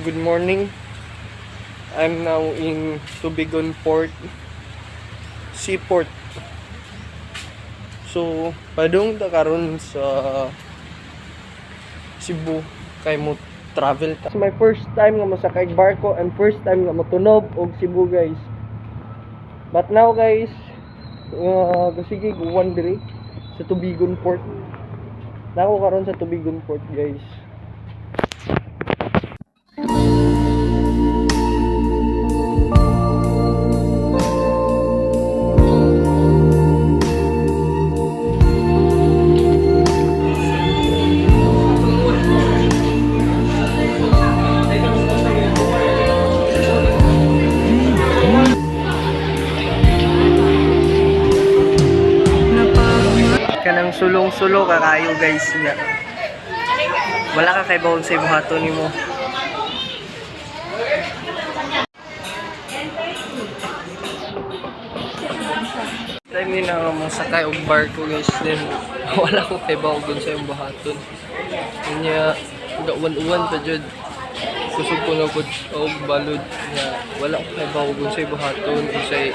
Good morning. I'm now in Tubigon Port, Seaport. So, padung ta karon sa Cebu kay mo travel ta. It's my first time nga masakay barko and first time nga motunog og Cebu, guys. But now, guys, sige guwan diri sa Tubigon Port. Nako karon sa Tubigon Port, guys. Kanang sulong-sulo kakayo, guys, nga wala ka kay bawon sa ibuhaton nimo. Time ni na mo sakay og barko, guys, then wala ko kay bawon sa ibuhaton niya. Uwan-uwan pa jud kusog ko na pud og balod nga wala ko kay bawon sa ibuhaton usay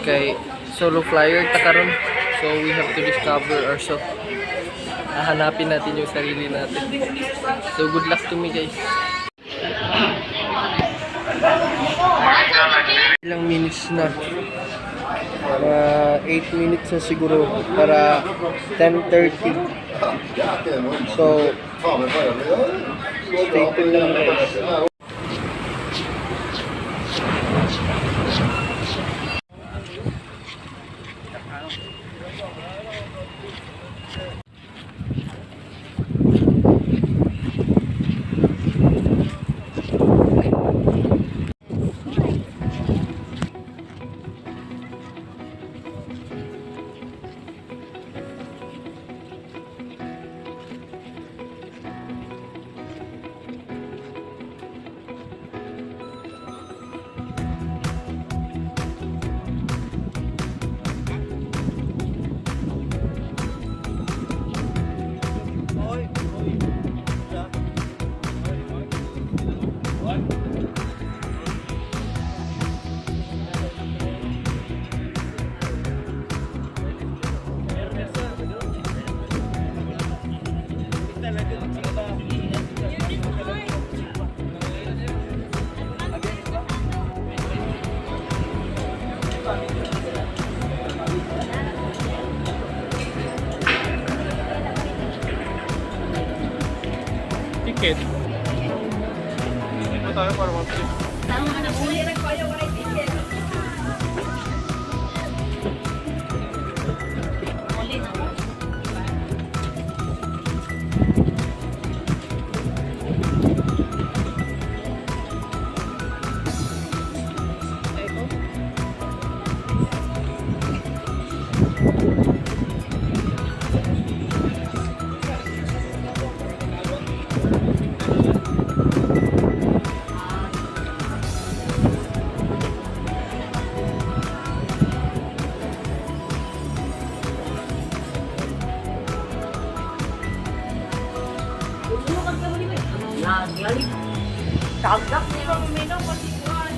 kay solo flyer ta karon. So we have to discover ourselves. Hahanapin natin yung sarili natin. So good luck to me, guys. Ilang minutes na? 8 minutes na siguro para 10:30. So stay tuned lang, guys. Ticket. Dito tayo para mag-ticket. Tagak nila minum pati kuan.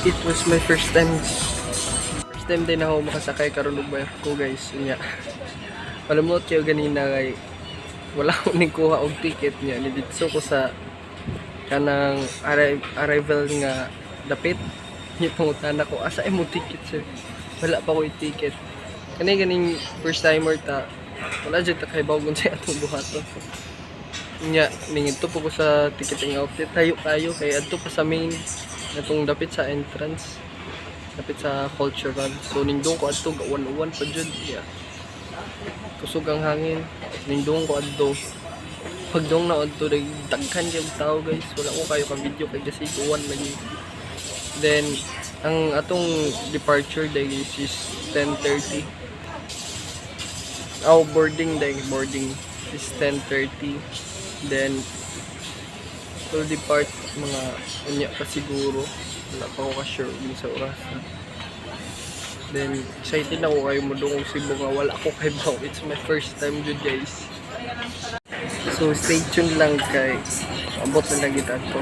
It was my first time din ako makasakay karon og barko, guys. Nya palamot kayo ganina kay wala ko ning kuha og ticket niya. Niditso ko sa kanang arrival nga dapit. Ipangutan ako asa mo ticket, sir. Wala pa ko i-ticket. Ganing first timer ta. Wala jud ta kay bawgon sa atong buhaton. Nya ningito po ko sa ticketing outlet. Tayo kay adto pa sa main natong dapit sa entrance, dapit sa cultural. So nindong ko adto gawan-uwan pa jud. Yeah. Kusog ang hangin. Nindong ko adto. Pagdong na to daghan yung tao guys, wala ko kayo ka video kay kasi kuwan lagi. Then ang atong departure day guys is 10:30. Boarding is 10:30. Then we'll depart mga unya pa siguro, wala pa ako ka-sure din sa oras. Then excited na ako kayo mo doon Cebu nga wala ko kay Bao. It's my first time jud guys. So stay tuned lang kay abot na nagitan ko.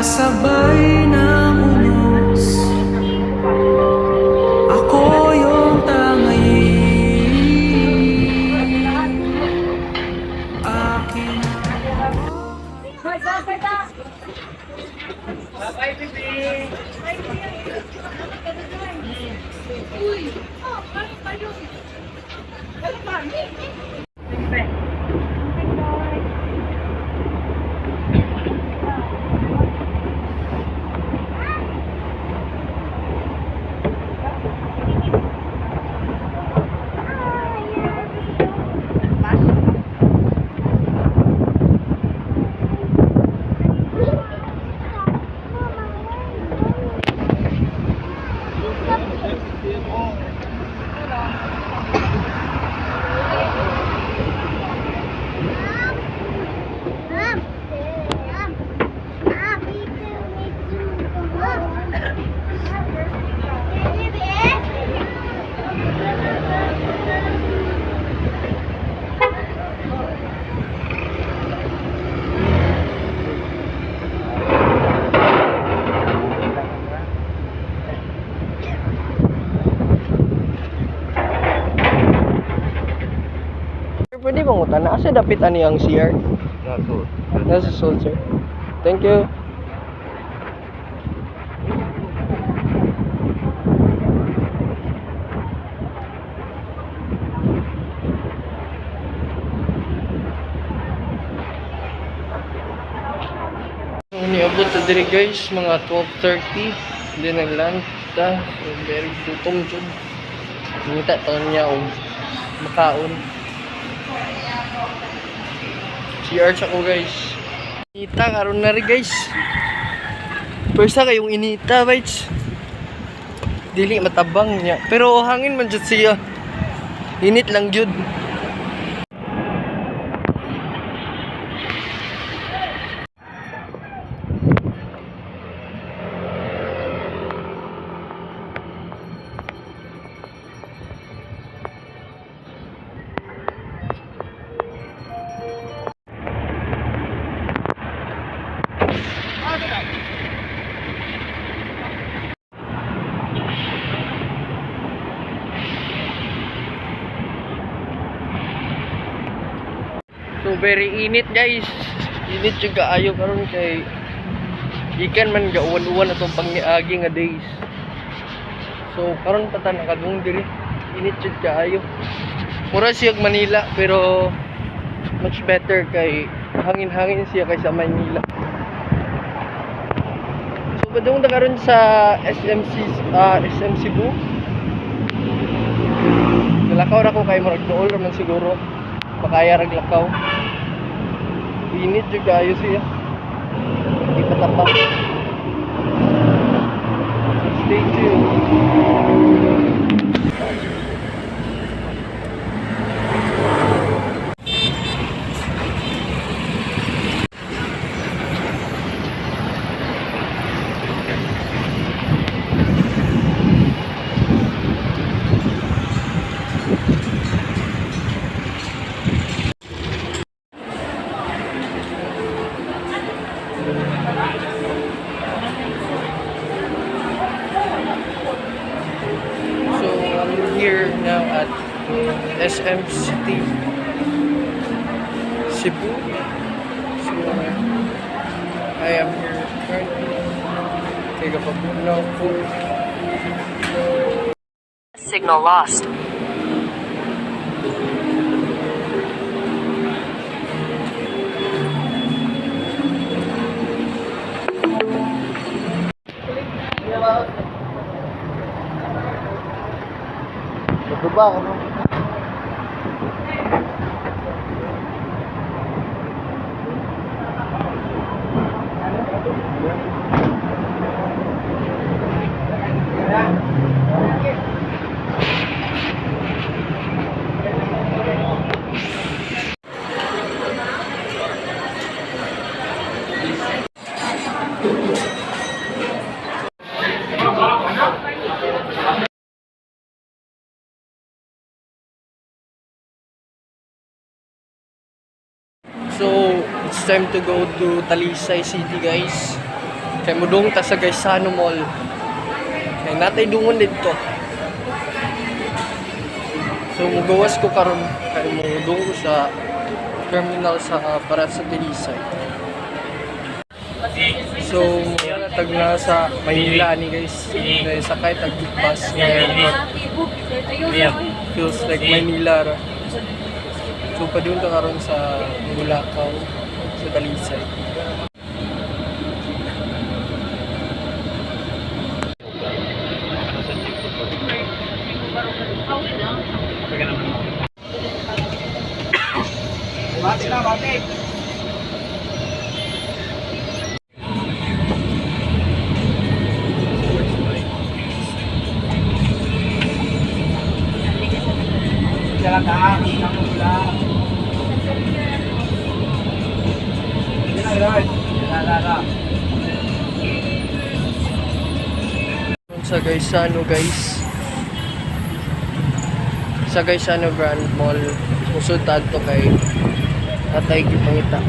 Kasabay ng unos, ako yung tangayin. Akin Bye, baby. Pwede bang utana? Asa dapit ani ang CR? Nasa sold, sir. Thank you. So, niabot na diri guys, mga 12:30. Hindi nagland ta. So, very gutom jud. Ngita taon niya og makaon. CR sa ko guys. Inita karon na rin guys. Pwesa kayong inita bites. Dili matabang niya. Pero hangin man jud siya. Init lang jud. So very init guys. Init jud kaayo karon kay ikan man gauwan-uwan atong pangniagi nga days. So karon pa ta nakadung diri. Init jud kaayo. Mura siya Manila pero much better kay hangin-hangin siya kaysa Manila. So badung ta karon sa SM Cebu. Nalakaw ra ko kay murag dool ra man siguro. Makaya raglakaw. Init juga ayo siya. Hindi patapang. Stay tuned. Here now at SM City, Cebu. So I am here currently. Take up a now for Signal lost. Baba ano? So, it's time to go to Talisay City, guys. Kay mudong ta sa Gaisano Mall. Kay natay dungon dito. So, mugawas ko karon kay mudong ko sa terminal sa para sa Talisay. So, tag na sa Maynila ni guys. Dahil sakay tag bus ngayon. Feels like Maynila ra. So pa doon ka karon sa Bulacau, sa Talisay. Sa Gaisano guys. Sa Gaisano Grand Mall. Musod tanto kay Atay Gipangita.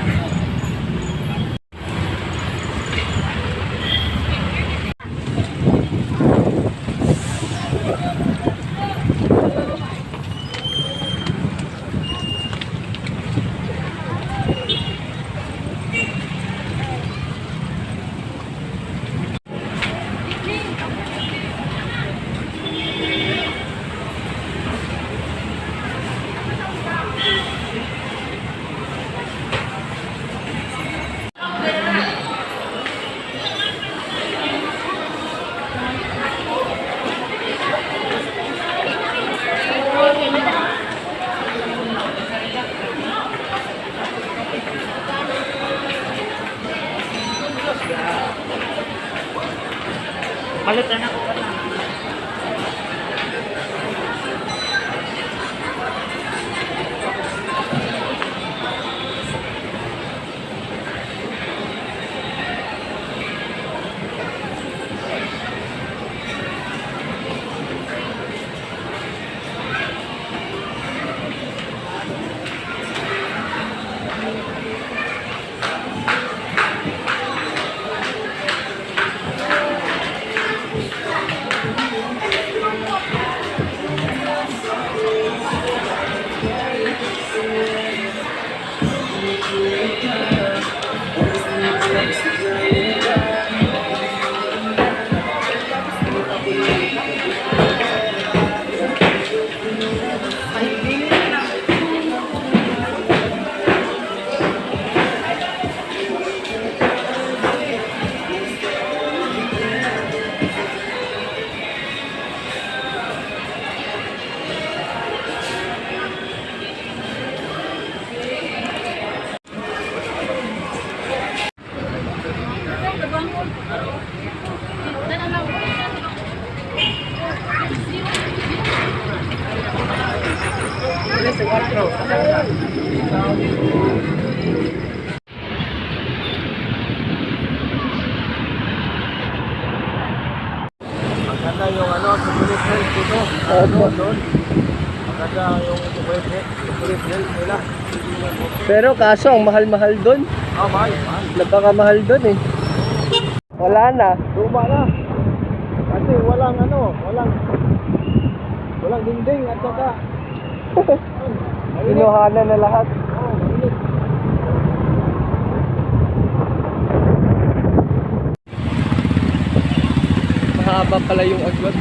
Maganda yung chocolate milk dito. Doon. Maganda yung chocolate milk nila. Pero kaso ang mahal-mahal doon. Mahal. Napakamahal doon eh. Wala na. Luma na. Kasi walang dingding at saka Kinuhanan na lahat. mainit. Mahaba pala yung agwat.